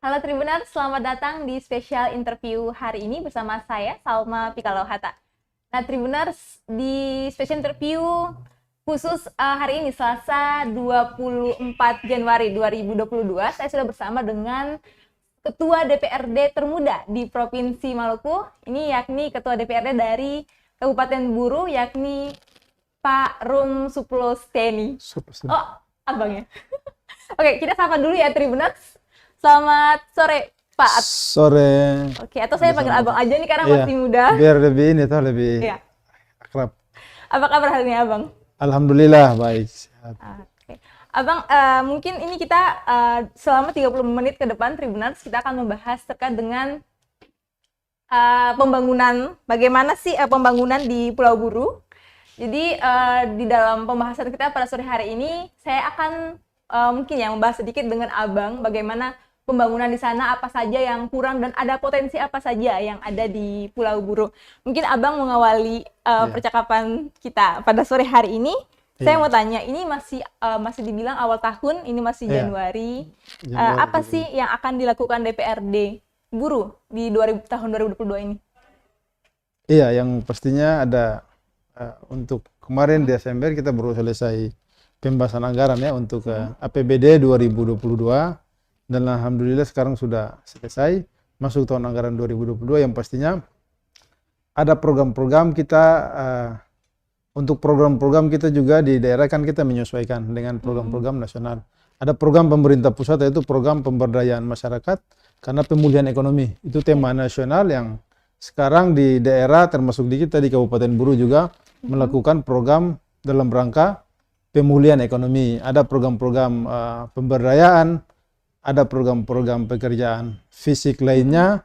Halo Tribuners, selamat datang di spesial interview hari ini bersama saya, Salma Pikalohata. Nah Tribuners, di spesial interview khusus hari ini, Selasa 24 Januari 2022, saya sudah bersama dengan Ketua DPRD termuda di Provinsi Maluku, ini yakni Ketua DPRD dari Kabupaten Buru, yakni Pak Rum Suplosteni. Oh, abangnya. Oke, kita sapa dulu ya Tribuners. Selamat sore, Pak. Sore. Oke, atau saya panggil abang aja nih karena masih muda. Biar lebih ini tuh lebih akrab. Apa kabar hari ini, Abang? Alhamdulillah baik. Sehat. Oke. Abang, mungkin ini kita selama 30 menit ke depan Tribuners kita akan membahas terkait dengan pembangunan. Bagaimana sih pembangunan di Pulau Buru? Jadi di dalam pembahasan kita pada sore hari ini saya akan mungkin ya membahas sedikit dengan Abang bagaimana pembangunan di sana, apa saja yang kurang dan ada potensi apa saja yang ada di Pulau Buru. Mungkin Abang mengawali percakapan kita pada sore hari ini. Saya mau tanya, ini masih dibilang awal tahun, ini masih Januari. Apa sih yang akan dilakukan DPRD Buru di tahun 2022 ini? Iya, yang pastinya ada untuk kemarin Desember kita baru selesai pembahasan anggaran ya untuk APBD 2022. Dan alhamdulillah sekarang sudah selesai masuk tahun anggaran 2022 yang pastinya ada program-program kita untuk program-program kita juga di daerah kan kita menyesuaikan dengan program-program nasional. Ada program pemerintah pusat yaitu program pemberdayaan masyarakat karena pemulihan ekonomi. Itu tema nasional yang sekarang di daerah termasuk di kita di Kabupaten Buru juga melakukan program dalam rangka pemulihan ekonomi. Ada program-program pemberdayaan, ada program-program pekerjaan fisik lainnya,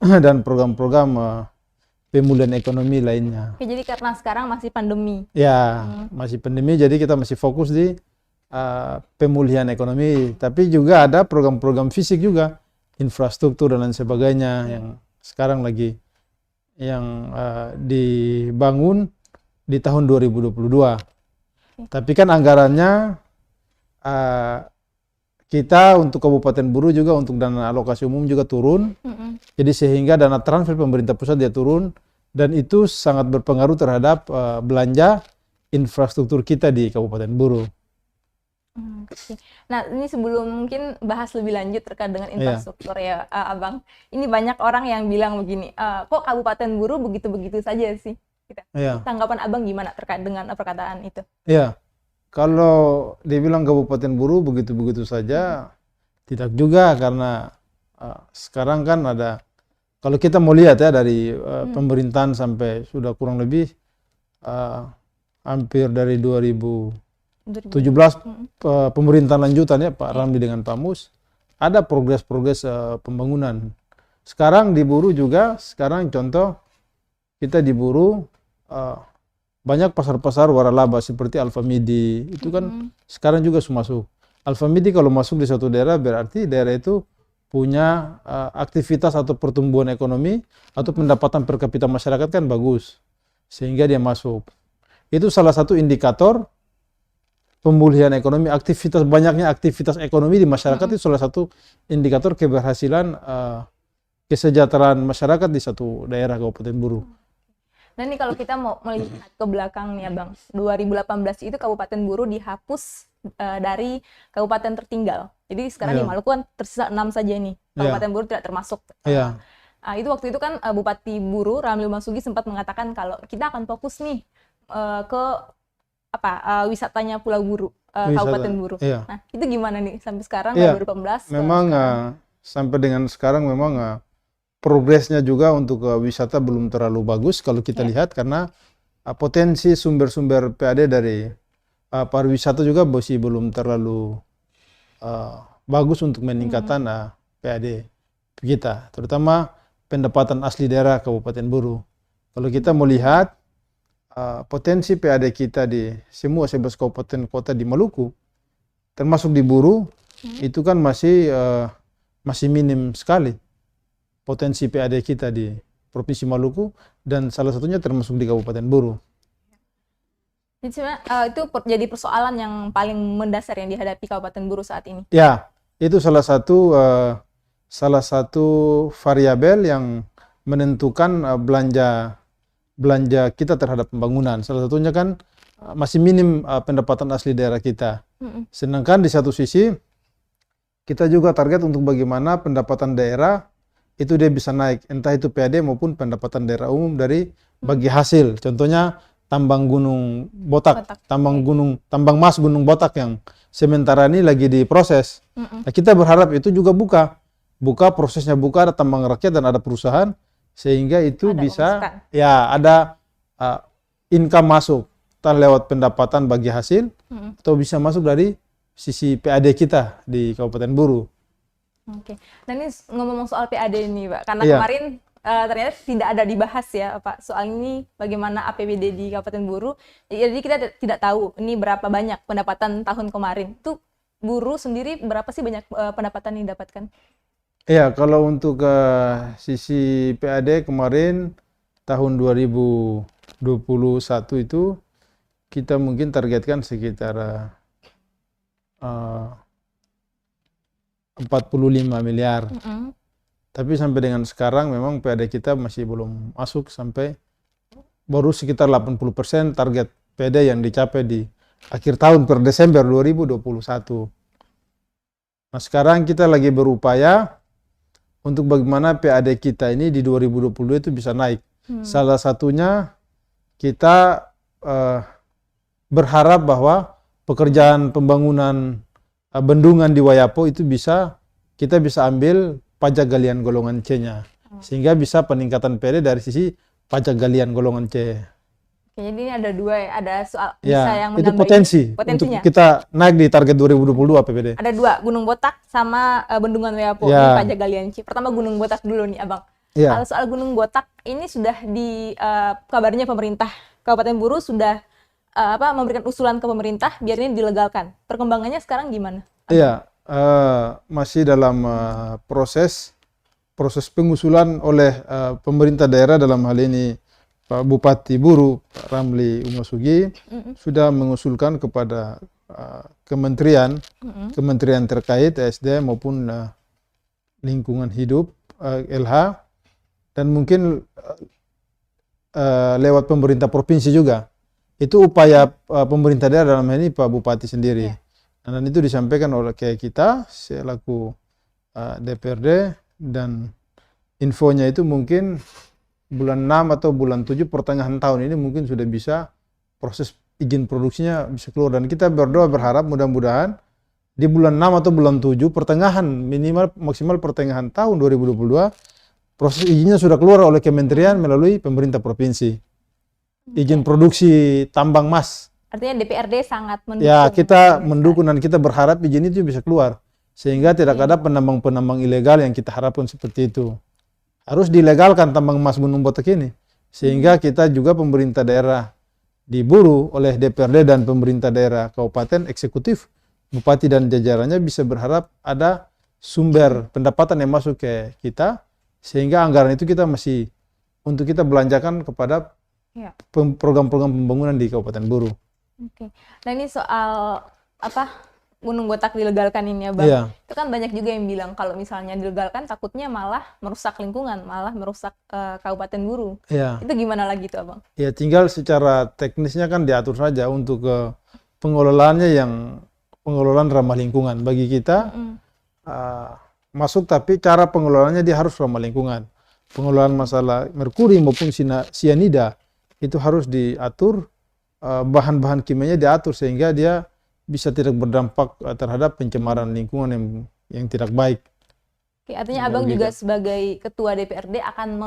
dan program-program pemulihan ekonomi lainnya. Oke, jadi karena sekarang masih pandemi. Ya, masih pandemi, jadi kita masih fokus di pemulihan ekonomi. Tapi juga ada program-program fisik juga, infrastruktur dan lain sebagainya yang sekarang lagi yang dibangun di tahun 2022. Tapi kan anggarannya kita untuk Kabupaten Buru juga untuk dana alokasi umum juga turun. Jadi sehingga dana transfer pemerintah pusat dia turun dan itu sangat berpengaruh terhadap belanja infrastruktur kita di Kabupaten Buru. Nah, ini sebelum mungkin bahas lebih lanjut terkait dengan infrastruktur ya, Abang. Ini banyak orang yang bilang begini, kok Kabupaten Buru begitu-begitu saja sih? Tanggapan Abang gimana terkait dengan perkataan itu? Iya. Kalau dibilang Kabupaten Buru begitu-begitu saja, tidak juga karena sekarang kan ada, kalau kita mau lihat ya dari pemerintahan sampai sudah kurang lebih hampir dari 2017 pemerintahan lanjutan ya Pak Ramli dengan Pak Mus, ada progres-progres pembangunan. Sekarang di Buru juga, sekarang contoh kita di Buru banyak pasar-pasar waralaba seperti Alfamidi itu kan sekarang juga masuk. Alfamidi kalau masuk di suatu daerah berarti daerah itu punya aktivitas atau pertumbuhan ekonomi atau pendapatan per kapita masyarakat kan bagus sehingga dia masuk. Itu salah satu indikator pemulihan ekonomi, banyaknya aktivitas ekonomi di masyarakat itu salah satu indikator keberhasilan kesejahteraan masyarakat di satu daerah Kabupaten Buru. Nah ini kalau kita mau melihat ke belakang nih Bang, 2018 itu Kabupaten Buru dihapus dari kabupaten tertinggal. Jadi sekarang di Maluku kan tersisa 6 saja nih, Kabupaten Buru tidak termasuk. Itu waktu itu kan Bupati Buru Ramli Masugi sempat mengatakan kalau kita akan fokus nih ke wisatanya Pulau Buru, Kabupaten Buru. Nah itu gimana nih sampai sekarang 2018? Memang sampai dengan sekarang memang progresnya juga untuk wisata belum terlalu bagus kalau kita lihat karena potensi sumber-sumber PAD dari pariwisata juga masih belum terlalu bagus untuk meningkatkan PAD kita, terutama pendapatan asli daerah Kabupaten Buru. Kalau kita mau lihat potensi PAD kita di semua 11 kabupaten kota di Maluku, termasuk di Buru, itu kan masih minim sekali potensi PAD kita di Provinsi Maluku dan salah satunya termasuk di Kabupaten Buru. Jadi sebenarnya itu jadi persoalan yang paling mendasar yang dihadapi Kabupaten Buru saat ini. Ya, itu salah satu salah satu variabel yang menentukan belanja kita terhadap pembangunan. Salah satunya kan masih minim pendapatan asli daerah kita. Sedangkan di satu sisi kita juga target untuk bagaimana pendapatan daerah itu dia bisa naik, entah itu PAD maupun pendapatan daerah umum dari bagi hasil. Contohnya tambang Gunung Botak, tambang emas Gunung Botak yang sementara ini lagi diproses. Nah, kita berharap itu juga buka prosesnya, ada tambang rakyat dan ada perusahaan, sehingga itu ada bisa ya ada income masuk, entah lewat pendapatan bagi hasil atau bisa masuk dari sisi PAD kita di Kabupaten Buru. Oke, nah ini ngomong soal PAD ini Pak, karena kemarin ternyata tidak ada dibahas ya Pak soal ini bagaimana APBD di Kabupaten Buru. Jadi kita tidak tahu ini berapa banyak pendapatan tahun kemarin. Itu Buru sendiri berapa sih banyak pendapatan yang didapatkan? Iya, kalau untuk sisi PAD kemarin tahun 2021 itu kita mungkin targetkan sekitar 45 miliar. Tapi sampai dengan sekarang memang PAD kita masih belum masuk, sampai baru sekitar 80% target PAD yang dicapai di akhir tahun per Desember 2021. Nah, sekarang kita lagi berupaya untuk bagaimana PAD kita ini di 2022 itu bisa naik. Salah satunya kita berharap bahwa pekerjaan pembangunan bendungan di Wayapo itu kita bisa ambil pajak galian golongan C-nya, sehingga bisa peningkatan PAD dari sisi pajak galian golongan C. Oke, jadi ini ada dua ya, ada soal ya, bisa yang itu potensinya untuk kita naik di target 2022 APBD. Ada dua, Gunung Botak sama Bendungan Wayapo, ini pajak galian C. Pertama Gunung Botak dulu nih Abang. Kalau soal Gunung Botak ini sudah di kabarnya pemerintah Kabupaten Buru sudah memberikan usulan ke pemerintah biar ini dilegalkan. Perkembangannya sekarang gimana? Iya, masih dalam proses pengusulan oleh pemerintah daerah, dalam hal ini Pak Bupati Buru, Pak Ramli Umasugi, sudah mengusulkan kepada kementerian terkait, SDM maupun lingkungan hidup, LH, dan mungkin lewat pemerintah provinsi juga. Itu upaya pemerintah daerah, dalam hal ini Pak Bupati sendiri. Dan itu disampaikan oleh kita selaku DPRD, dan infonya itu mungkin bulan 6 atau bulan 7 pertengahan tahun ini mungkin sudah bisa proses izin produksinya bisa keluar. Dan kita berdoa berharap mudah-mudahan di bulan 6 atau bulan 7 pertengahan, minimal maksimal pertengahan tahun 2022 proses izinnya sudah keluar oleh kementerian melalui pemerintah provinsi. Izin produksi tambang emas. Artinya DPRD sangat mendukung. Ya, kita mendukung dan kita berharap izin itu bisa keluar. Sehingga tidak ada penambang-penambang ilegal yang kita harapkan seperti itu. Harus dilegalkan tambang emas Gunung Botak ini. Sehingga kita juga pemerintah daerah di Buru oleh DPRD dan pemerintah daerah kabupaten eksekutif, bupati dan jajarannya bisa berharap ada sumber pendapatan yang masuk ke kita. Sehingga anggaran itu kita masih untuk kita belanjakan kepada program-program pembangunan di Kabupaten Buru. Oke. Nah ini soal Gunung Botak dilegalkan ini ya Bang. Itu kan banyak juga yang bilang kalau misalnya dilegalkan takutnya malah merusak lingkungan, malah merusak Kabupaten Buru. Itu gimana lagi tuh Abang? Ya tinggal secara teknisnya kan diatur saja untuk pengelolaannya yang pengelolaan ramah lingkungan. Bagi kita masuk, tapi cara pengelolaannya dia harus ramah lingkungan. Pengelolaan masalah merkuri maupun sianida itu harus diatur, bahan-bahan kimianya diatur sehingga dia bisa tidak berdampak terhadap pencemaran lingkungan yang tidak baik. Oke, artinya Abang juga sebagai ketua DPRD akan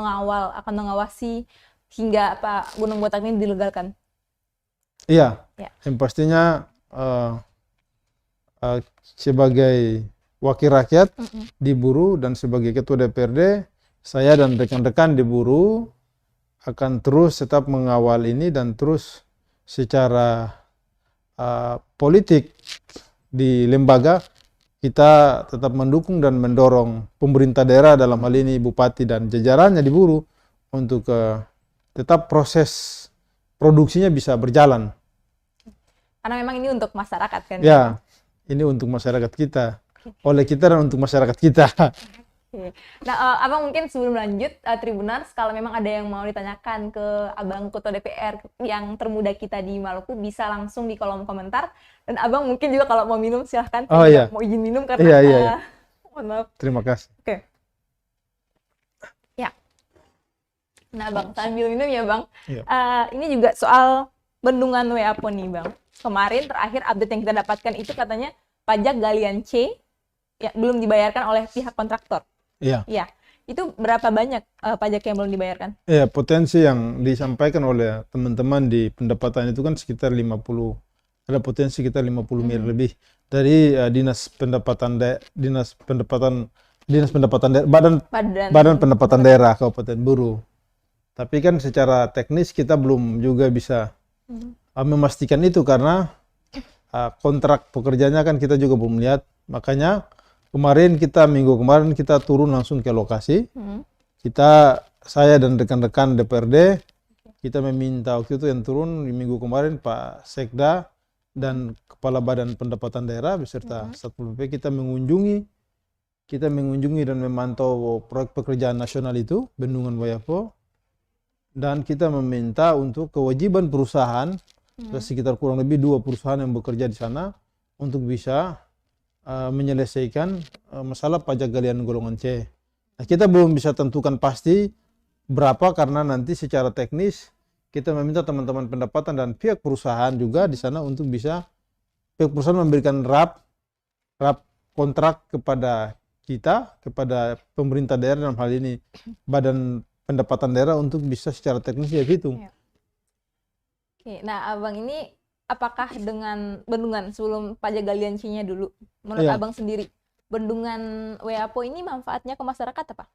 mengawasi hingga Gunung Botak ini dilegalkan. Iya. Yang pastinya sebagai wakil rakyat di Buru dan sebagai ketua DPRD, saya dan rekan-rekan di Buru akan terus tetap mengawal ini dan terus secara politik di lembaga kita tetap mendukung dan mendorong pemerintah daerah, dalam hal ini bupati dan jajarannya di Buru, untuk tetap proses produksinya bisa berjalan. Karena memang ini untuk masyarakat kan? Ya, ini untuk masyarakat kita, oleh kita dan untuk masyarakat kita. Oke. Nah, Abang mungkin sebelum lanjut, Tribuners, kalau memang ada yang mau ditanyakan ke Abang Ketua DPR yang termuda kita di Maluku, bisa langsung di kolom komentar. Dan Abang mungkin juga kalau mau minum, silahkan. Oh Saya juga iya. mau izin minum karena, Iya, iya, iya. mohon maaf. Terima kasih. Oke. Ya. Nah, Bang, sambil minum ya, Bang. Iya. Ini juga soal bendungan Weapo nih, Bang. Kemarin terakhir update yang kita dapatkan itu katanya pajak galian C ya, belum dibayarkan oleh pihak kontraktor. Iya. Iya. Itu berapa banyak pajak yang belum dibayarkan? Iya, potensi yang disampaikan oleh teman-teman di pendapatan itu kan sekitar 50, ada potensi sekitar 50 miliar lebih dari Dinas Pendapatan Badan Pendapatan Daerah Kabupaten Buru. Tapi kan secara teknis kita belum juga bisa memastikan itu karena kontrak pekerjaannya kan kita juga belum lihat. Makanya minggu kemarin kita turun langsung ke lokasi. Saya dan rekan-rekan DPRD, kita meminta waktu itu yang turun di minggu kemarin Pak Sekda dan Kepala Badan Pendapatan Daerah beserta Satpol PP, kita mengunjungi dan memantau proyek pekerjaan nasional itu, Bendungan Weapo, dan kita meminta untuk kewajiban perusahaan, sekitar kurang lebih 2 perusahaan yang bekerja di sana, untuk bisa menyelesaikan masalah pajak galian golongan C. Nah, kita belum bisa tentukan pasti berapa karena nanti secara teknis kita meminta teman-teman pendapatan dan pihak perusahaan juga di sana untuk bisa pihak perusahaan memberikan rap kontrak kepada kita, kepada pemerintah daerah dalam hal ini Badan Pendapatan Daerah untuk bisa secara teknis dihitung. Oke, nah Abang ini apakah dengan bendungan sebelum pajak galian C-nya dulu, menurut Abang sendiri, bendungan Weapo ini manfaatnya ke masyarakat apa?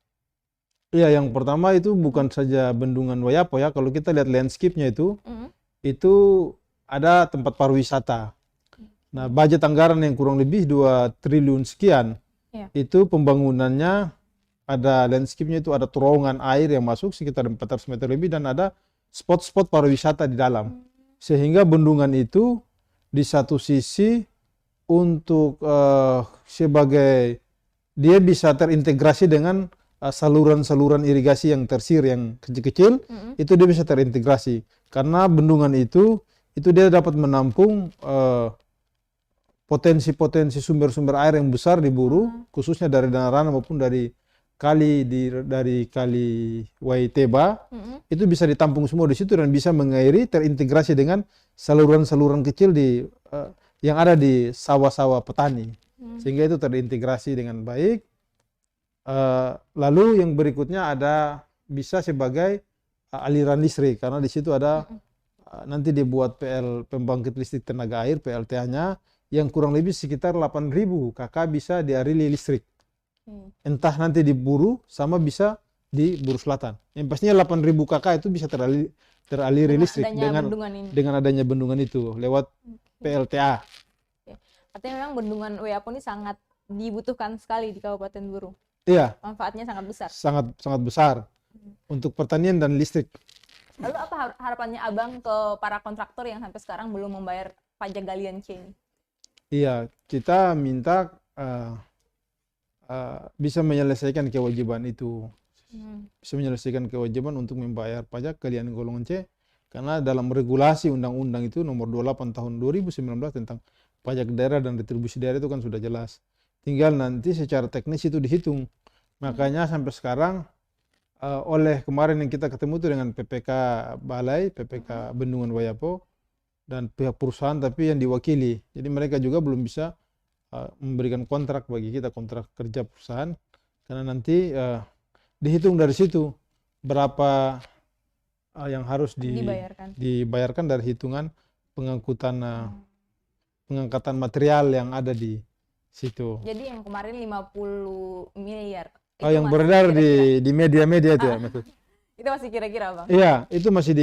Iya, yang pertama itu bukan saja bendungan Weapo ya, kalau kita lihat landscape-nya itu ada tempat pariwisata. Nah, budget anggaran yang kurang lebih 2 triliun sekian, itu pembangunannya ada landscape-nya itu ada terowongan air yang masuk sekitar 400 meter lebih dan ada spot-spot pariwisata di dalam. Sehingga bendungan itu di satu sisi untuk sebagai dia bisa terintegrasi dengan saluran-saluran irigasi yang tersir yang kecil-kecil, itu dia bisa terintegrasi karena bendungan itu dia dapat menampung potensi-potensi sumber-sumber air yang besar di Buru, khususnya dari Danarana maupun dari kali Waiteba, itu bisa ditampung semua di situ dan bisa mengairi terintegrasi dengan saluran-saluran kecil yang ada di sawah-sawah petani, sehingga itu terintegrasi dengan baik. Lalu yang berikutnya ada bisa sebagai aliran listrik karena di situ ada nanti dibuat pembangkit listrik tenaga air PLTA-nya yang kurang lebih sekitar 8.000 KK bisa dialiri listrik. Entah nanti di Buru sama bisa di Buru Selatan. Yang pastinya 8.000 KK itu bisa teraliri listrik dengan adanya bendungan itu lewat PLTA. Artinya memang bendungan Weapo ini sangat dibutuhkan sekali di Kabupaten Buru. Iya. Manfaatnya sangat besar. Sangat besar untuk pertanian dan listrik. Lalu apa harapannya Abang ke para kontraktor yang sampai sekarang belum membayar pajak galian C ini? Iya, kita minta bisa menyelesaikan kewajiban itu, bisa menyelesaikan kewajiban untuk membayar pajak galian golongan C, karena dalam regulasi undang-undang itu nomor 28 tahun 2019 tentang pajak daerah dan retribusi daerah itu kan sudah jelas. Tinggal nanti secara teknis itu dihitung. Makanya sampai sekarang oleh kemarin yang kita ketemu itu dengan PPK Balai, PPK Bendungan Weapo dan pihak perusahaan tapi yang diwakili. Jadi mereka juga belum bisa memberikan kontrak bagi kita, kontrak kerja perusahaan, karena nanti dihitung dari situ berapa yang harus dibayarkan dari hitungan pengangkatan material yang ada di situ. Jadi yang kemarin 50 miliar. Yang beredar di media-media itu ya maksud. Itu masih kira-kira Bang? Iya, itu masih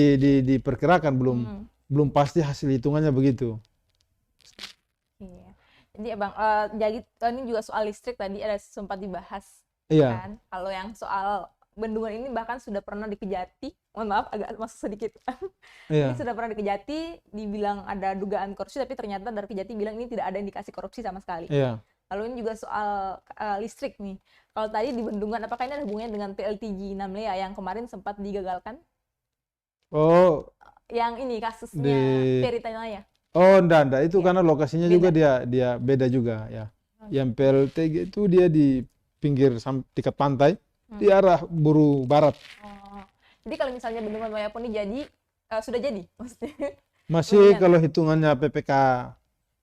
diperkirakan, belum pasti hasil hitungannya begitu. Iya. Jadi Abang, jadi ini juga soal listrik tadi ada sempat dibahas. Iya. Kan? Kalau yang soal bendungan ini bahkan sudah pernah dikejati, mohon maaf agak masuk sedikit. Iya. Ini sudah pernah dikejati, dibilang ada dugaan korupsi, tapi ternyata dari Kejati bilang ini tidak ada indikasi korupsi sama sekali. Iya. Lalu ini juga soal listrik nih. Kalau tadi di Bendungan, apakah ini ada hubungannya dengan PLTG Namlea yang kemarin sempat digagalkan? Oh, Yang ini kasusnya di Peritanaya. oh enggak itu Ya, karena lokasinya juga dia beda juga ya. Yang PLTG itu dia di pinggir dekat pantai di arah Buru Barat. Oh. Jadi kalau misalnya Bendungan Wayapun ini jadi sudah jadi maksudnya. Masih Mendingan. kalau hitungannya PPK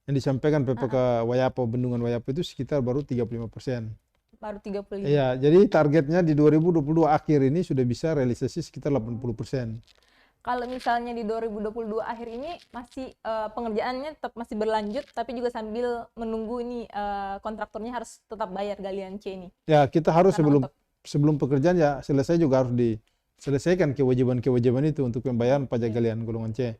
yang disampaikan PPK Wayapo Bendungan Wayapo itu sekitar baru 35%. Baru 35. Iya, jadi targetnya di 2022 akhir ini sudah bisa realisasi sekitar 80%. Kalau misalnya di 2022 akhir ini masih pengerjaannya tetap masih berlanjut, tapi juga sambil menunggu ini kontraktornya harus tetap bayar galian C ini. Ya, kita harus Karena sebelum pekerjaan ya selesai juga harus diselesaikan kewajiban-kewajiban itu untuk pembayaran pajak galian golongan C.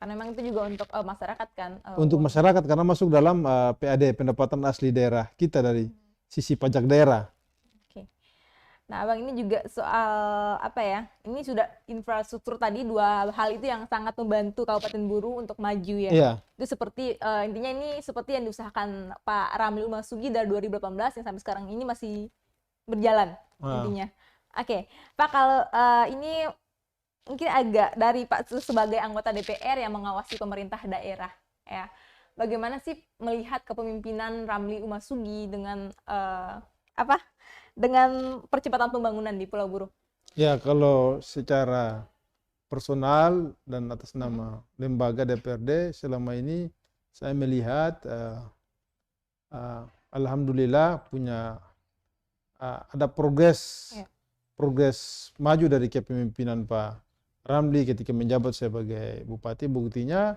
Karena memang itu juga untuk masyarakat kan. Untuk masyarakat karena masuk dalam PAD pendapatan asli daerah kita dari sisi pajak daerah. Oke. Nah, Abang ini juga soal apa ya? Ini sudah infrastruktur tadi, dua hal itu yang sangat membantu Kabupaten Buru untuk maju ya. Iya. Itu seperti intinya ini seperti yang diusahakan Pak Ramli Umasugi dari 2018 yang sampai sekarang ini masih berjalan intinya. Oke, Pak, kalau ini mungkin agak dari Pak sebagai anggota DPR yang mengawasi pemerintah daerah ya. Bagaimana sih melihat kepemimpinan Ramli Umasugi dengan dengan percepatan pembangunan di Pulau Buru? Ya, kalau secara personal dan atas nama lembaga DPRD selama ini saya melihat alhamdulillah punya ada progres maju dari kepemimpinan Pak Ramli ketika menjabat sebagai bupati. Buktinya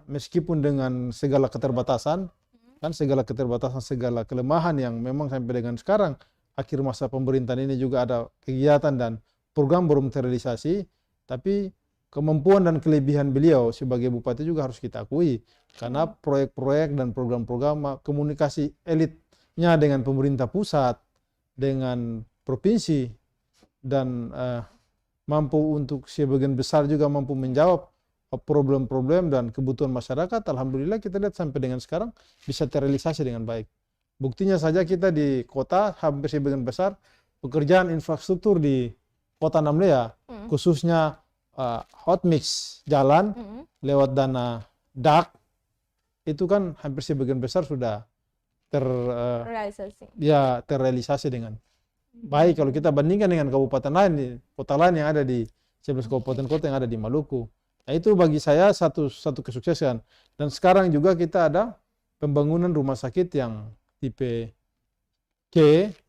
meskipun dengan segala keterbatasan segala kelemahan yang memang sampai dengan sekarang akhir masa pemerintahan ini juga ada kegiatan dan program belum terrealisasi, tapi kemampuan dan kelebihan beliau sebagai bupati juga harus kita akui karena proyek-proyek dan program-program komunikasi elitnya dengan pemerintah pusat, dengan provinsi, dan mampu untuk sebagian besar juga mampu menjawab problem-problem dan kebutuhan masyarakat. Alhamdulillah kita lihat sampai dengan sekarang bisa terrealisasi dengan baik. Buktinya saja kita di kota hampir sebagian besar pekerjaan infrastruktur di kota Namlea, khususnya hot mix jalan lewat dana DAK, itu kan hampir sebagian besar sudah terrealisasi dengan baik kalau kita bandingkan dengan kabupaten lain, di kota lain yang ada di 11 kabupaten kota yang ada di Maluku. Nah, itu bagi saya satu kesuksesan. Dan sekarang juga kita ada pembangunan rumah sakit yang tipe K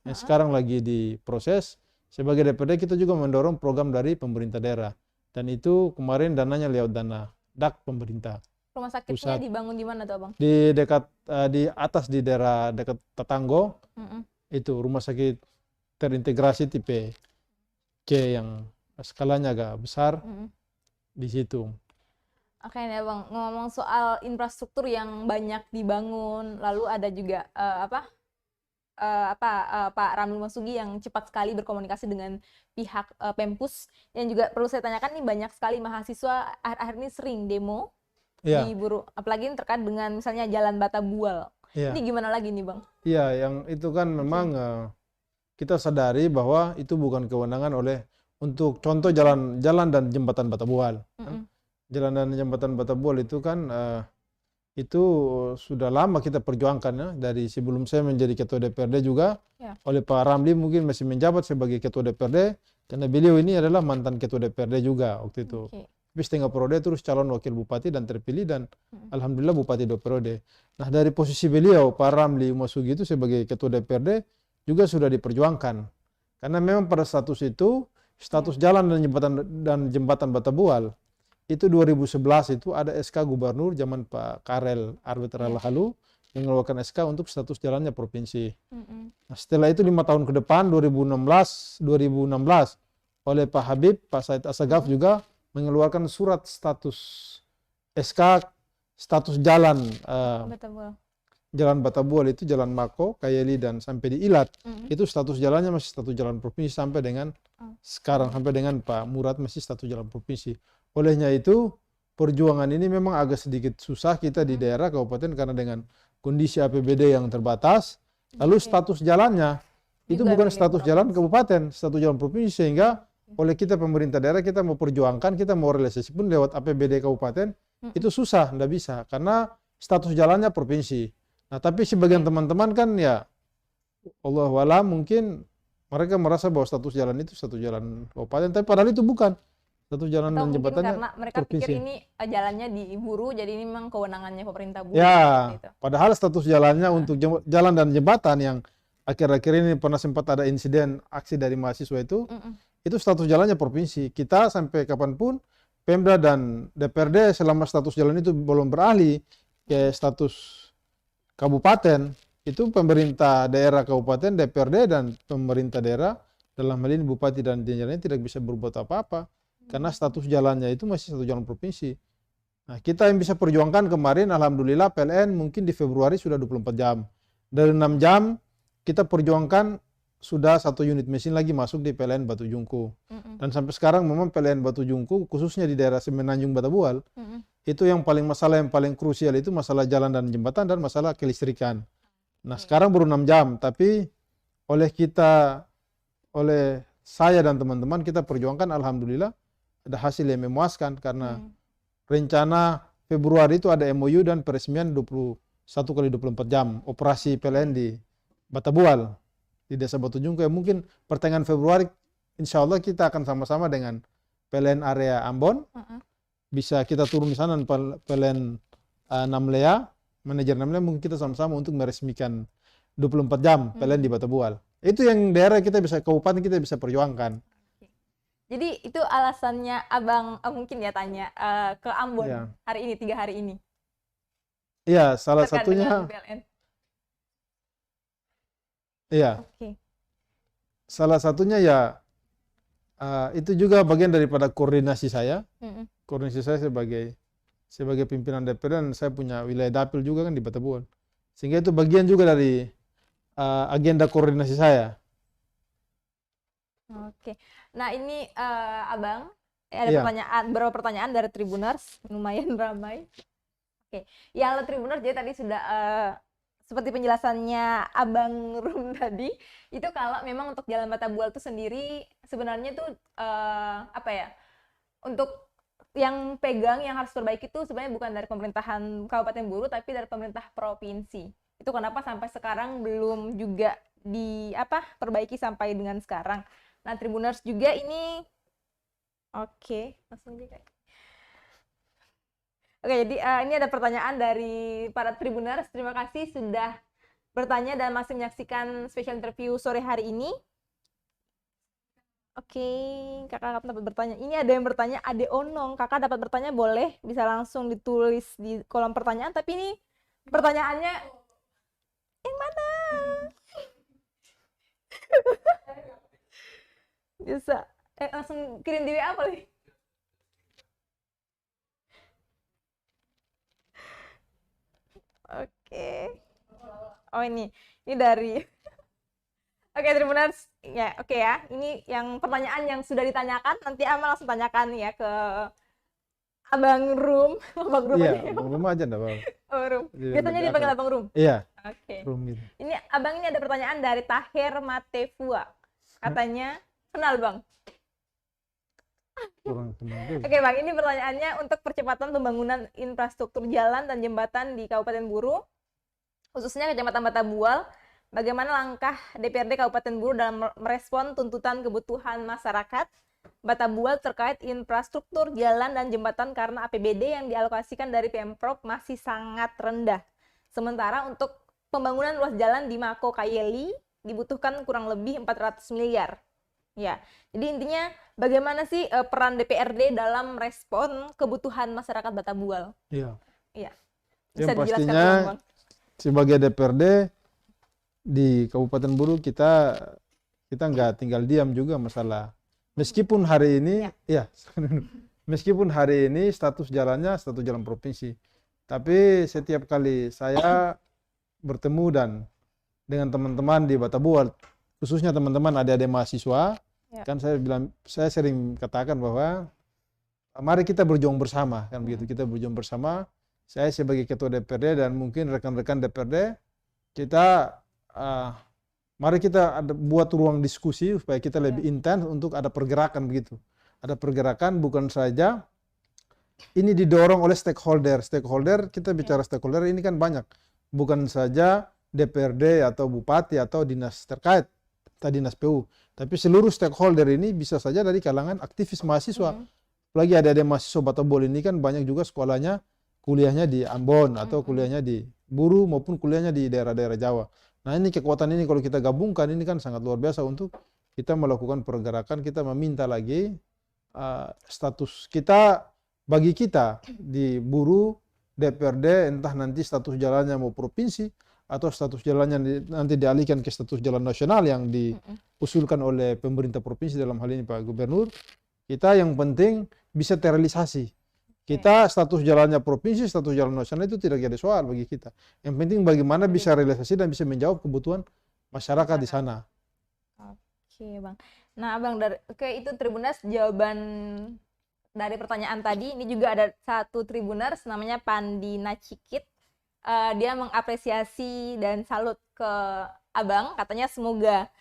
yang sekarang lagi diproses. Sebagai DPRD kita juga mendorong program dari pemerintah daerah. Dan itu kemarin dananya lewat dana DAK pemerintah. Rumah sakitnya dibangun di mana tuh, Abang? Di dekat di atas di daerah dekat Tetanggo. Itu rumah sakit terintegrasi tipe K yang skalanya agak besar. Di situ. Oke nih Bang, ngomong soal infrastruktur yang banyak dibangun, lalu ada juga Pak Ramli Umasugi yang cepat sekali berkomunikasi dengan pihak Pempus, yang juga perlu saya tanyakan nih, banyak sekali mahasiswa akhir-akhir ini sering demo di Buru, apalagi terkait dengan misalnya Jalan Batabual. Ini gimana lagi nih Bang? Iya, yang itu kan memang kita sadari bahwa itu bukan kewenangan untuk contoh jalan dan jembatan Batabual. Jalan dan jembatan Batabual itu kan itu sudah lama kita perjuangkan ya, dari sebelum saya menjadi ketua DPRD juga oleh Pak Ramli mungkin masih menjabat sebagai ketua DPRD karena beliau ini adalah mantan ketua DPRD juga waktu itu. Tapi setengah periode terus calon wakil bupati dan terpilih dan alhamdulillah bupati 2 periode. Nah, dari posisi beliau Pak Ramli Umasugi itu sebagai ketua DPRD juga sudah diperjuangkan. Karena memang pada status jalan dan jembatan Batabual itu 2011 itu ada SK Gubernur zaman Pak Karel Arbiter Halu mengeluarkan SK untuk status jalannya provinsi. Nah, setelah itu 5 tahun ke depan 2016 oleh Pak Habib, Pak Said Assegaf juga mengeluarkan surat status SK status jalan Jalan Batabual itu jalan Mako, Kayeli dan sampai di Ilat. Itu status jalannya masih status jalan provinsi sampai dengan sekarang, sampai dengan Pak Murad masih status jalan provinsi. Olehnya itu perjuangan ini memang agak sedikit susah kita di daerah kabupaten karena dengan kondisi APBD yang terbatas, lalu status jalannya itu Juga bukan milik status jalan kabupaten, status jalan provinsi, sehingga oleh kita pemerintah daerah kita mau perjuangkan, kita mau realisasi pun lewat APBD kabupaten itu susah, nggak bisa karena status jalannya provinsi. Nah, tapi sebagian teman-teman kan ya Allah wala mungkin mereka merasa bahwa status jalan itu status jalan kabupaten, tapi padahal itu bukan. Status jalan Atau dan mungkin jembatannya karena mereka provinsi. pikir ini jalannya di Buru, jadi ini memang kewenangannya pemerintah Buru. Ya, Gitu. padahal status jalannya untuk jalan dan jembatan yang akhir-akhir ini pernah sempat ada insiden aksi dari mahasiswa itu status jalannya provinsi. Kita sampai kapanpun Pemda dan DPRD selama status jalan itu belum beralih ke status kabupaten, itu pemerintah daerah kabupaten, DPRD dan pemerintah daerah dalam hal ini bupati dan jajarannya tidak bisa berbuat apa-apa karena status jalannya itu masih satu jalan provinsi. Nah, kita yang bisa perjuangkan kemarin alhamdulillah PLN mungkin di Februari sudah 24 jam. Dari 6 jam kita perjuangkan sudah 1 unit mesin lagi masuk di PLN Batu Jungku. Dan sampai sekarang memang PLN Batu Jungku khususnya di daerah Semenanjung Batabual itu yang paling masalah yang paling krusial itu masalah jalan dan jembatan dan masalah kelistrikan. Nah, sekarang baru 6 jam tapi oleh saya dan teman-teman kita perjuangkan alhamdulillah ada hasil yang memuaskan karena rencana Februari itu ada MOU dan peresmian 21 kali 24 jam operasi PLN di Batabual di Desa Batu Jungku. Mungkin pertengahan Februari insya Allah kita akan sama-sama dengan PLN area Ambon bisa kita turun di sana PLN Namlea, manajer Namlea mungkin kita sama-sama untuk meresmikan 24 jam PLN di Batabual. Itu yang daerah kita bisa, kabupaten kita bisa perjuangkan. Jadi itu alasannya Abang mungkin ya tanya ke Ambon Ya. hari ini 3 hari ini. Iya, salah Terkait satunya. dengan PLN. Iya, Oke. salah satunya ya itu juga bagian daripada koordinasi saya. Koordinasi saya sebagai pimpinan DPR dan saya punya wilayah dapil juga kan di Batabual. Sehingga itu bagian juga dari agenda koordinasi saya. Oke. Nah, ini Abang ada Iya. beberapa pertanyaan dari Tribuners, lumayan ramai. Oke. Yang Tribuners jadi tadi sudah seperti penjelasannya Abang Rum tadi, itu kalau memang untuk Jalan Batabual itu sendiri sebenarnya tuh apa ya? Untuk yang pegang yang harus perbaiki itu sebenarnya bukan dari pemerintahan Kabupaten Buru tapi dari pemerintah provinsi. Itu kenapa sampai sekarang belum juga perbaiki sampai dengan sekarang. Nah, Tribuners juga ini oke, langsung aja Kak. Oke, jadi ini ada pertanyaan dari para Tribuners. Terima kasih sudah bertanya dan masih menyaksikan special interview sore hari ini. Oke, kakak dapat bertanya. Ini ada yang bertanya, Ade Onong. Kakak dapat bertanya boleh, bisa langsung ditulis di kolom pertanyaan. Tapi ini pertanyaannya yang mana? Bisa. Langsung kirim di WA boleh? Oke. Oh ini dari. Oke, Tribuners, ya oke ya. Ini yang pertanyaan yang sudah ditanyakan. Nanti Amal langsung tanyakan ya ke Abang Rum. Abang Rum Iya, aja. Abang Rum aja enggak apa-apa. Oh, Rum. Jadi Biasanya lebih dipanggil akrab. Abang Rum. Iya, Oke. Rum gitu. Ini Abang ini ada pertanyaan dari Tahir Matefua. Katanya, kenal Bang. Kurang kenal juga. Oke Bang, ini pertanyaannya untuk percepatan pembangunan infrastruktur jalan dan jembatan di Kabupaten Buru, khususnya Kecamatan Batabual. Bagaimana langkah DPRD Kabupaten Buru dalam merespon tuntutan kebutuhan masyarakat Batabual terkait infrastruktur jalan dan jembatan karena APBD yang dialokasikan dari Pemprov masih sangat rendah. Sementara untuk pembangunan ruas jalan di Mako Kayeli dibutuhkan kurang lebih 400 miliar. Ya, jadi intinya bagaimana sih peran DPRD dalam respon kebutuhan masyarakat Batabual? Iya. Iya. Yang Bisa dijelaskan pastinya Bang? sebagai DPRD di Kabupaten Buru kita nggak tinggal diam juga masalah. Meskipun hari ini, meskipun hari ini status jalannya status jalan provinsi, tapi setiap kali saya bertemu dan dengan teman-teman di Batabual, khususnya teman-teman adik-adik mahasiswa, kan saya sering katakan bahwa mari kita berjuang bersama, kan begitu, kita berjuang bersama saya sebagai ketua DPRD dan mungkin rekan-rekan DPRD, kita mari kita buat ruang diskusi supaya kita lebih intens untuk ada pergerakan begitu. Ada pergerakan bukan saja ini didorong oleh stakeholder. Stakeholder, kita bicara stakeholder ini kan banyak. Bukan saja DPRD atau bupati atau dinas terkait, atau dinas PU. Tapi seluruh stakeholder ini bisa saja dari kalangan aktivis mahasiswa. Apalagi ada mahasiswa Batabol ini kan banyak juga sekolahnya, kuliahnya di Ambon atau kuliahnya di Buru maupun kuliahnya di daerah-daerah Jawa. Nah ini kekuatan ini kalau kita gabungkan ini kan sangat luar biasa untuk kita melakukan pergerakan, kita meminta lagi status kita, bagi kita di Buru, DPRD, entah nanti status jalannya mau provinsi atau status jalannya nanti dialihkan ke status jalan nasional yang diusulkan oleh pemerintah provinsi dalam hal ini Pak Gubernur, kita yang penting bisa terrealisasi. Kita status jalannya provinsi, status jalan nasional itu tidak jadi soal bagi kita. Yang penting bagaimana bisa realisasi dan bisa menjawab kebutuhan masyarakat di sana. Oke Bang. Nah Bang, itu Tribuners jawaban dari pertanyaan tadi. Ini juga ada satu Tribuners namanya Pandi Nacikit. Dia mengapresiasi dan salut ke Abang. Katanya semoga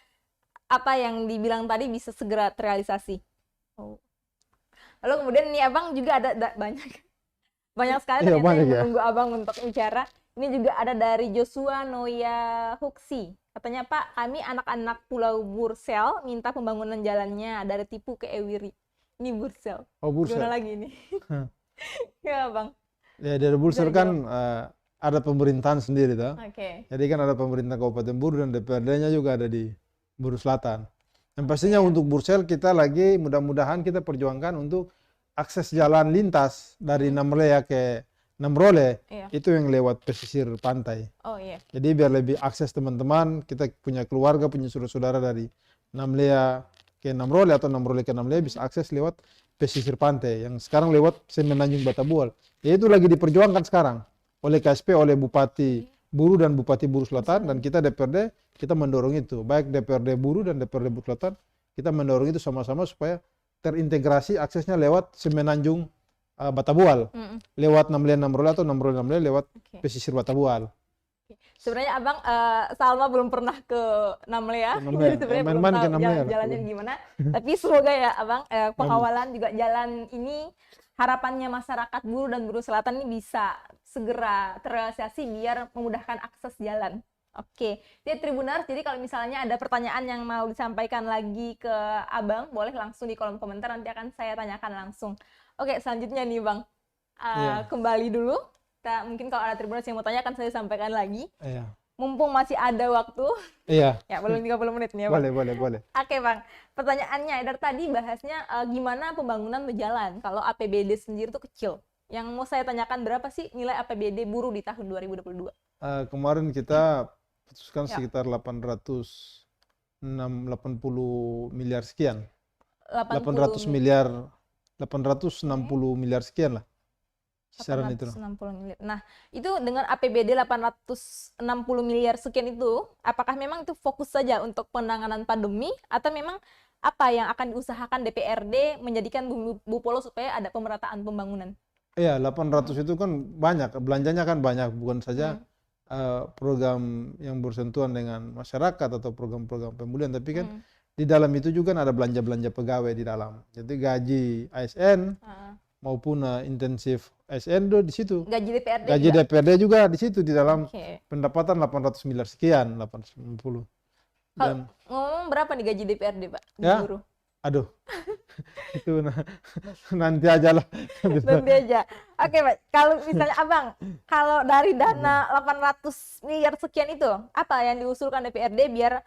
apa yang dibilang tadi bisa segera terrealisasi. Lalu kemudian nih Abang juga ada banyak sekali ternyata yang menunggu Abang untuk bicara. Ini juga ada dari Joshua Noya Huksi. Katanya Pak, kami anak-anak Pulau Bursel minta pembangunan jalannya dari Tipu ke Ewiri. Ini Bursel. Oh Bursel. Gimana lagi ini? Ya Bang. Ya dari Bursel kan ada pemerintahan sendiri toh. Jadi kan ada pemerintah Kabupaten Buru dan DPRD-nya juga ada di Buru Selatan. Yang pastinya untuk Bursel kita lagi mudah-mudahan kita perjuangkan untuk akses jalan lintas dari Namlea ke Namrole, itu yang lewat pesisir pantai. Jadi biar lebih akses teman-teman, kita punya keluarga, punya saudara-saudara dari Namlea ke Namrole atau Namrole ke Namlea bisa akses lewat pesisir pantai yang sekarang lewat Semenanjung Batabual. Itu lagi diperjuangkan sekarang oleh KSP, oleh Bupati Buru dan Bupati Buru Selatan, dan kita DPRD kita mendorong itu, baik DPRD Buru dan DPRD Buru Selatan kita mendorong itu sama-sama supaya terintegrasi aksesnya lewat Semenanjung Batabual, lewat Namlea Namrole atau Namrole Namlea lewat pesisir Batabual. Sebenarnya Abang Salma belum pernah ke Namlea, jadi sebenarnya belum tahu jalannya gimana. Tapi semoga ya Abang pengawalan juga jalan ini, harapannya masyarakat Buru dan Buru Selatan ini bisa segera terrealisasi biar memudahkan akses jalan. Oke, jadi Tribuners, jadi kalau misalnya ada pertanyaan yang mau disampaikan lagi ke Abang, boleh langsung di kolom komentar, nanti akan saya tanyakan langsung. Oke, selanjutnya nih Bang, kembali dulu. Mungkin kalau ada Tribuners yang mau tanya, akan saya sampaikan lagi. Mumpung masih ada waktu. Ya, belum 30 menit nih ya Bang. Boleh. Oke Bang, pertanyaannya dari tadi bahasnya gimana pembangunan berjalan kalau APBD sendiri tuh kecil. Yang mau saya tanyakan, berapa sih nilai APBD Buru di tahun 2022? Kemarin kita putuskan sekitar 880 miliar sekian. 860 miliar sekian lah. Kisaran itu. 860 miliar. Nah, itu dengan APBD 860 miliar sekian itu, apakah memang itu fokus saja untuk penanganan pandemi atau memang apa yang akan diusahakan DPRD menjadikan Bu Polo supaya ada pemerataan pembangunan? Iya, 800 itu kan banyak, belanjanya kan banyak, bukan saja program yang bersentuhan dengan masyarakat atau program-program pemulihan, tapi kan di dalam itu juga ada belanja-belanja pegawai di dalam. Jadi gaji ASN maupun intensif ASN itu di situ. Gaji DPRD gaji juga? DPRD juga di situ di dalam pendapatan 800 miliar sekian, 890. Dan ngomong berapa nih gaji DPRD Pak? Di Buru? Aduh, itu nanti aja lah. Nanti aja. Oke Pak, kalau misalnya Abang, kalau dari dana 800 miliar sekian itu, apa yang diusulkan DPRD biar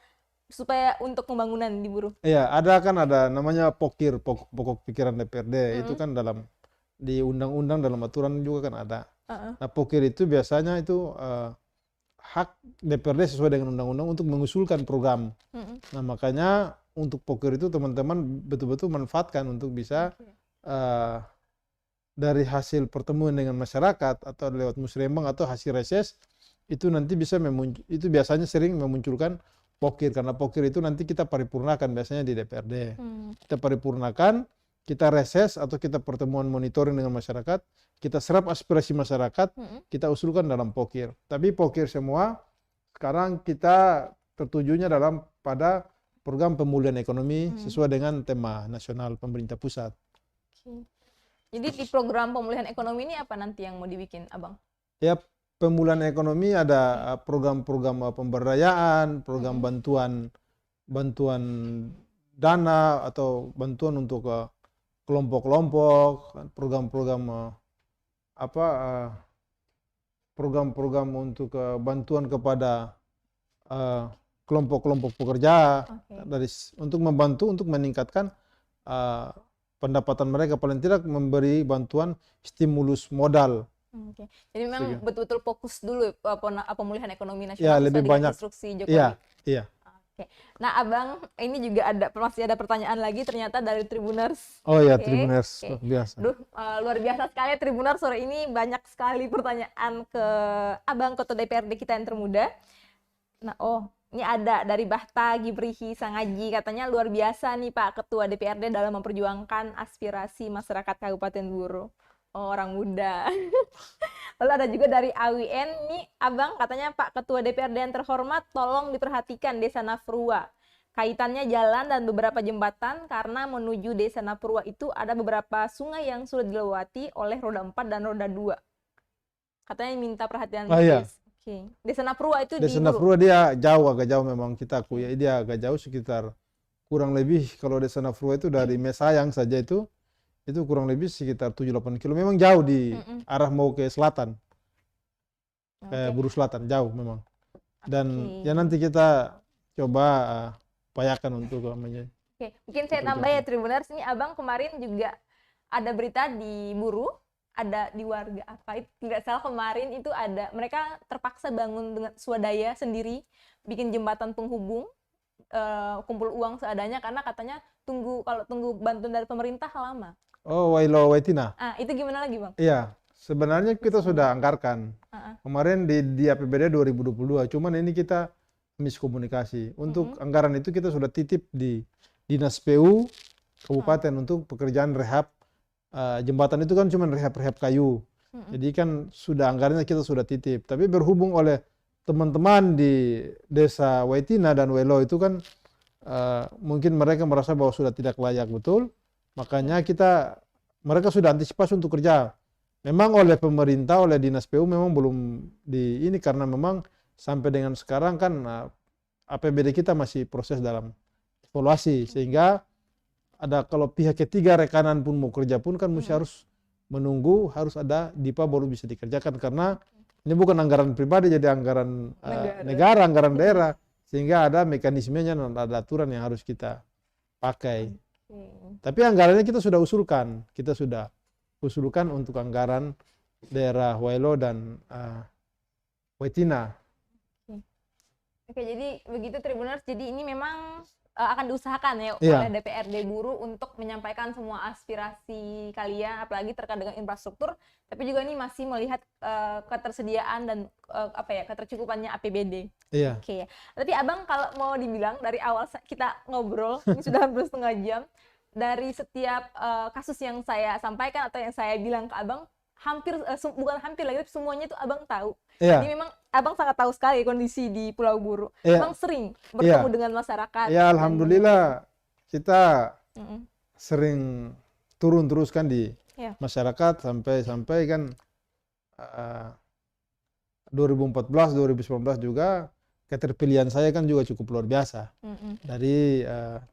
supaya untuk pembangunan di Buru? Iya, ada namanya POKIR, pokok pikiran DPRD, itu kan di undang-undang, dalam aturan juga kan ada. Nah POKIR itu biasanya itu hak DPRD sesuai dengan undang-undang untuk mengusulkan program. Nah makanya untuk POKIR itu teman-teman betul-betul manfaatkan untuk bisa dari hasil pertemuan dengan masyarakat atau lewat musrembang atau hasil reses itu nanti bisa itu biasanya sering memunculkan POKIR, karena POKIR itu nanti kita paripurnakan biasanya di DPRD. Kita paripurnakan kita reses atau kita pertemuan monitoring dengan masyarakat, kita serap aspirasi masyarakat, kita usulkan dalam pokir. Tapi pokir semua sekarang kita tertujunya pada program pemulihan ekonomi sesuai dengan tema nasional pemerintah pusat. Jadi di program pemulihan ekonomi ini apa nanti yang mau dibikin, Abang? Ya, pemulihan ekonomi ada program-program pemberdayaan, program bantuan dana atau bantuan untuk kelompok-kelompok, program-program program-program untuk bantuan kepada kelompok-kelompok pekerja untuk membantu untuk meningkatkan pendapatan mereka, paling tidak memberi bantuan stimulus modal. Jadi memang betul-betul fokus dulu pemulihan ekonomi nasional. Ya, lebih banyak instruksi Jokowi. Iya. Nah, Abang, ini juga masih ada pertanyaan lagi ternyata dari Tribuners. Oh ya, Tribuners, biasa. Luar biasa sekali Tribuners, sore ini banyak sekali pertanyaan ke Abang, Ketua DPRD kita yang termuda. Nah, ini ada dari Bahta Gibrihi Sangaji, katanya luar biasa nih Pak Ketua DPRD dalam memperjuangkan aspirasi masyarakat Kabupaten Buru. Orang muda. Lalu ada juga dari AWN nih, Abang katanya Pak Ketua DPRD yang terhormat tolong diperhatikan Desa Nafrua. Kaitannya jalan dan beberapa jembatan karena menuju Desa Nafrua itu ada beberapa sungai yang sudah dilewati oleh roda 4 dan roda 2. Katanya minta perhatian Iya. Desa Nafrua itu Desa di Nafrua dia agak jauh memang kita akui. Dia agak jauh sekitar kurang lebih kalau Desa Nafrua itu dari Mesayang saja itu kurang lebih sekitar 7-8 kilo. Memang jauh di arah mau ke selatan. Buru Selatan, jauh memang. Dan ya nanti kita coba upayakan untuk mungkin saya tambah ya Tribuners, ini Abang kemarin juga ada berita di Buru, ada di warga tidak salah kemarin itu ada mereka terpaksa bangun dengan swadaya sendiri, bikin jembatan penghubung, kumpul uang seadanya karena katanya kalau tunggu bantuan dari pemerintah lama. Oh, Wailo Waitina. Itu gimana lagi, Bang? Iya, sebenarnya kita sudah anggarkan. Kemarin di APBD 2022, cuman ini kita miskomunikasi. Untuk anggaran itu kita sudah titip di Dinas PU Kabupaten untuk pekerjaan rehab jembatan itu kan cuma rehab-rehab kayu. Jadi kan sudah anggarannya kita sudah titip. Tapi berhubung oleh teman-teman di Desa Waitina dan Welo itu kan mungkin mereka merasa bahwa sudah tidak layak betul. Makanya mereka sudah antisipasi untuk kerja. Memang oleh pemerintah, oleh Dinas PU memang belum ini karena memang sampai dengan sekarang kan APBD kita masih proses dalam evaluasi sehingga kalau pihak ketiga rekanan pun mau kerja pun kan mesti harus menunggu, harus ada DIPA baru bisa dikerjakan karena ini bukan anggaran pribadi jadi anggaran negara, anggaran daerah sehingga ada mekanismenya dan ada aturan yang harus kita pakai. Tapi anggarannya kita sudah usulkan untuk anggaran daerah Wailo dan Waitina. Oke, jadi begitu Tribuners, jadi ini memang akan diusahakan ya oleh DPRD Buru untuk menyampaikan semua aspirasi kalian, apalagi terkait dengan infrastruktur, tapi juga ini masih melihat ketersediaan dan ketercukupannya APBD. Iya. Oke. Tapi Abang kalau mau dibilang dari awal kita ngobrol, ini sudah hampir setengah jam, dari setiap kasus yang saya sampaikan atau yang saya bilang ke Abang, bukan hampir lagi, tapi semuanya itu Abang tahu. Iya. Jadi memang Abang sangat tahu sekali kondisi di Pulau Buru. Abang sering bertemu dengan masyarakat. Ya, alhamdulillah kita sering turun terus kan di masyarakat sampai kan 2014, 2019 juga keterpilihan saya kan juga cukup luar biasa. Dari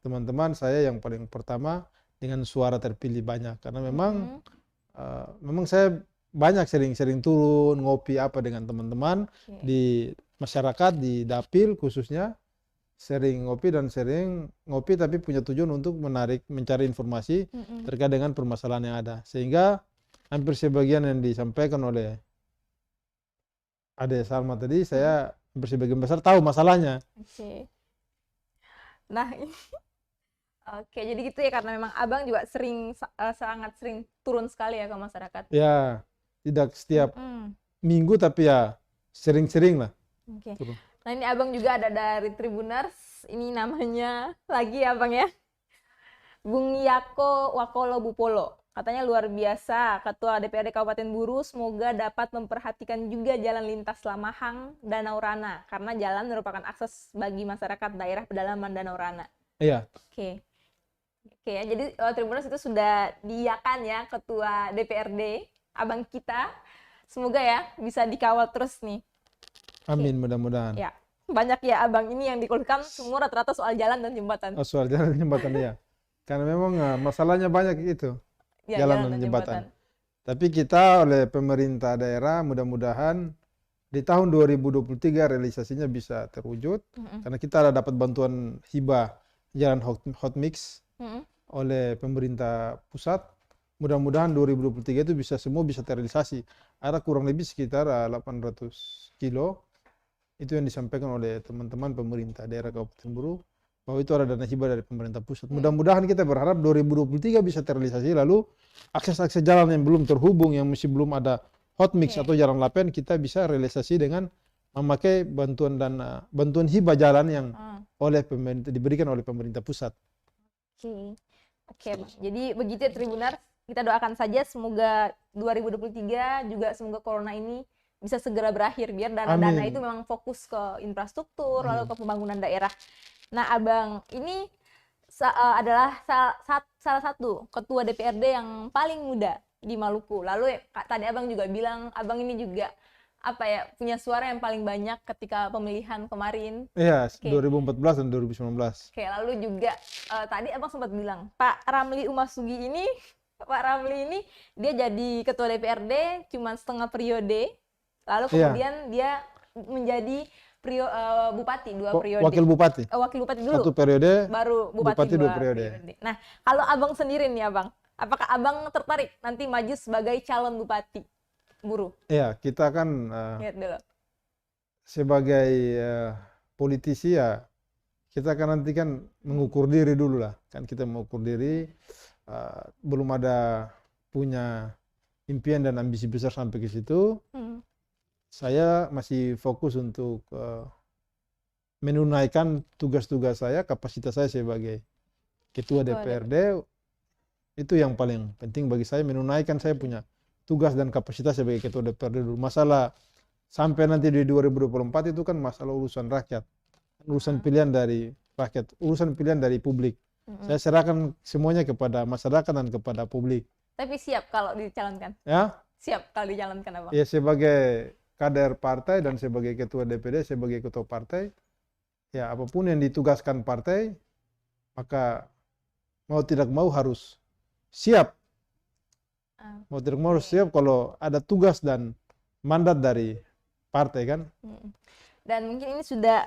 teman-teman saya yang paling pertama dengan suara terpilih banyak karena memang saya banyak sering sering ngopi dengan teman-teman di masyarakat di Dapil khususnya sering ngopi tapi punya tujuan untuk mencari informasi terkait dengan permasalahan yang ada sehingga hampir sebagian yang disampaikan oleh Ade Salma tadi saya hampir sebagian besar tahu masalahnya. Nah, jadi gitu ya karena memang Abang juga sangat sering turun sekali ya ke masyarakat. Ya, tidak setiap minggu tapi ya sering-sering lah. Nah ini Abang juga ada dari Tribuners, ini namanya lagi ya Bang ya. Bung Yako Wakolo Bupolo. Katanya luar biasa, Ketua DPRD Kabupaten Buru, semoga dapat memperhatikan juga jalan lintas Lamahang, Danau Rana, karena jalan merupakan akses bagi masyarakat daerah pedalaman Danau Rana. Iya. Oke. Oke ya, jadi Tribuners itu sudah diiyakan ya Ketua DPRD, abang kita. Semoga ya bisa dikawal terus nih. Amin, mudah-mudahan. Ya, banyak ya abang ini yang dikeluhkan semua rata-rata soal jalan dan jembatan. Oh, soal jalan dan jembatan ya. Karena memang masalahnya banyak itu. Ya, jalan dan jembatan. Tapi kita oleh pemerintah daerah mudah-mudahan di tahun 2023 realisasinya bisa terwujud. Karena kita ada dapat bantuan hibah jalan hot mix oleh pemerintah pusat. Mudah-mudahan 2023 itu semua bisa terrealisasi. Ada kurang lebih sekitar 800 kilo. Itu yang disampaikan oleh teman-teman pemerintah daerah Kabupaten Buru, bahwa itu ada dana hibah dari pemerintah pusat. Mudah-mudahan kita berharap 2023 bisa terrealisasi, lalu akses-akses jalan yang belum terhubung, yang masih belum ada hot mix atau jalan lapen, kita bisa realisasi dengan memakai bantuan hibah jalan yang oleh pemerintah, diberikan oleh pemerintah pusat. Oke, Bang. Jadi begitu ya Tribuners, kita doakan saja semoga 2023 juga semoga corona ini bisa segera berakhir, biar dana-dana itu memang fokus ke infrastruktur, lalu ke pembangunan daerah. Nah, abang ini adalah salah satu ketua DPRD yang paling muda di Maluku. Lalu tadi abang juga bilang abang ini juga punya suara yang paling banyak ketika pemilihan kemarin. Iya, 2014 dan 2019. Oke, lalu juga tadi abang sempat bilang Pak Ramli Umasugi ini, Pak Ramli ini dia jadi ketua DPRD cuma setengah periode, lalu kemudian dia menjadi bupati 2 periode. Wakil bupati. Wakil bupati dulu. 1 periode. Baru bupati 2 periode. Nah, kalau abang sendiri nih abang, apakah abang tertarik nanti maju sebagai calon bupati Buru? Iya, kita kan Lihat dulu. Sebagai politisi ya, kita kan nanti kan mengukur diri dulu lah. Kan kita mengukur diri, belum ada punya impian dan ambisi besar sampai ke situ. Saya masih fokus untuk menunaikan tugas-tugas saya, kapasitas saya sebagai ketua DPRD. Itu yang paling penting bagi saya, menunaikan saya punya tugas dan kapasitas sebagai ketua DPRD dulu. Masalah sampai nanti di 2024 itu kan masalah urusan rakyat, urusan pilihan dari rakyat, urusan pilihan dari publik. Saya serahkan semuanya kepada masyarakat dan kepada publik. Tapi siap kalau dicalonkan? Ya? Siap kalau dicalonkan abang? Ya, sebagai kader partai dan sebagai ketua DPD, sebagai ketua partai, ya apapun yang ditugaskan partai, maka mau tidak mau harus siap. Mau tidak mau harus siap kalau ada tugas dan mandat dari partai kan. Dan mungkin ini sudah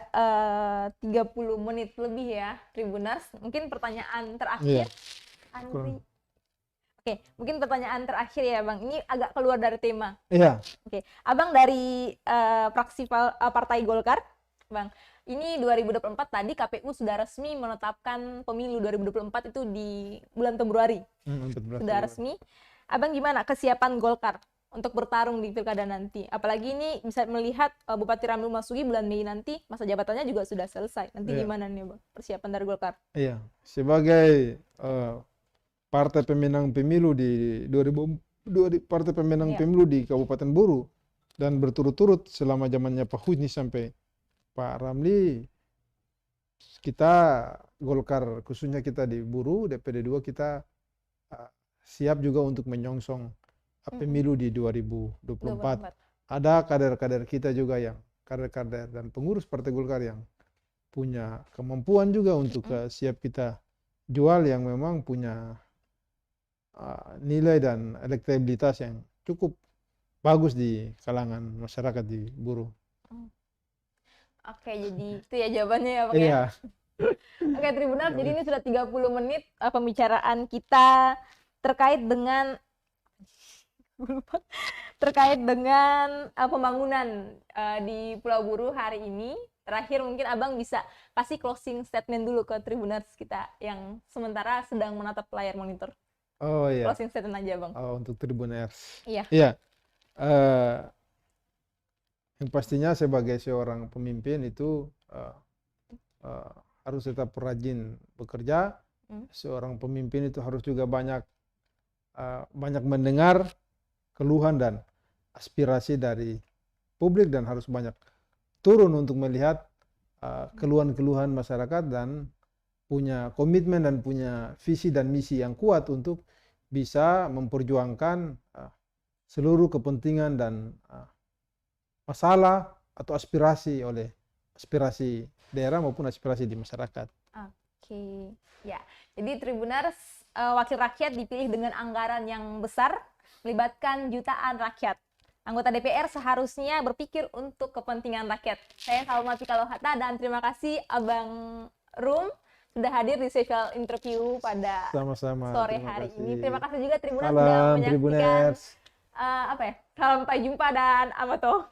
30 menit lebih ya Tribuners. Mungkin pertanyaan terakhir. Oke, mungkin pertanyaan terakhir ya Bang. Ini agak keluar dari tema. Iya. Oke, Abang dari fraksi Partai Golkar, Bang. Ini 2024 tadi KPU sudah resmi menetapkan pemilu 2024 itu di bulan Februari. Sudah resmi. Abang gimana kesiapan Golkar untuk bertarung di pilkada nanti? Apalagi ini bisa melihat Bupati Ramli Umasugi bulan Mei nanti masa jabatannya juga sudah selesai. Nanti gimana nih Bang persiapan dari Golkar? Iya, sebagai partai pemenang pemilu di 2002, partai pemenang pemilu di Kabupaten Buru, dan berturut-turut selama zamannya Pak Husni sampai Pak Ramli, kita Golkar khususnya kita di Buru DPD 2 kita siap juga untuk menyongsong pemilu di 2024. Ada kader-kader kita juga yang kader-kader dan pengurus Partai Golkar yang punya kemampuan juga untuk siap kita jual, yang memang punya nilai dan elektabilitas yang cukup bagus di kalangan masyarakat di Buru. Oke, jadi itu ya jawabannya ya Bang ya? Iya. Oke Tribuners, jadi ini sudah 30 menit pembicaraan kita terkait dengan pembangunan di Pulau Buru hari ini. Terakhir mungkin Abang bisa kasih closing statement dulu ke Tribuners kita yang sementara sedang menatap layar monitor. Oh iya. Closing statement aja Bang. Oh, untuk Tribuners. Iya. Iya. Yang pastinya sebagai seorang pemimpin itu harus tetap rajin bekerja, Seorang pemimpin itu harus juga banyak mendengar keluhan dan aspirasi dari publik dan harus banyak turun untuk melihat keluhan-keluhan masyarakat dan punya komitmen dan punya visi dan misi yang kuat untuk bisa memperjuangkan seluruh kepentingan dan masalah atau aspirasi daerah maupun aspirasi di masyarakat. Oke, ya. Jadi Tribuners wakil rakyat dipilih dengan anggaran yang besar, melibatkan jutaan rakyat. Anggota DPR seharusnya berpikir untuk kepentingan rakyat. Saya Salma Pikalohata dan terima kasih Abang Rum sudah hadir di special interview pada Sama-sama, sore terima hari kasih. ini. Terima kasih juga Tribuners Salam, sudah menyaksikan Tribuners. Sampai jumpa dan amato.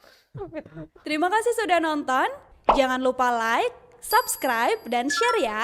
Terima kasih sudah nonton. Jangan lupa like, subscribe, dan share ya.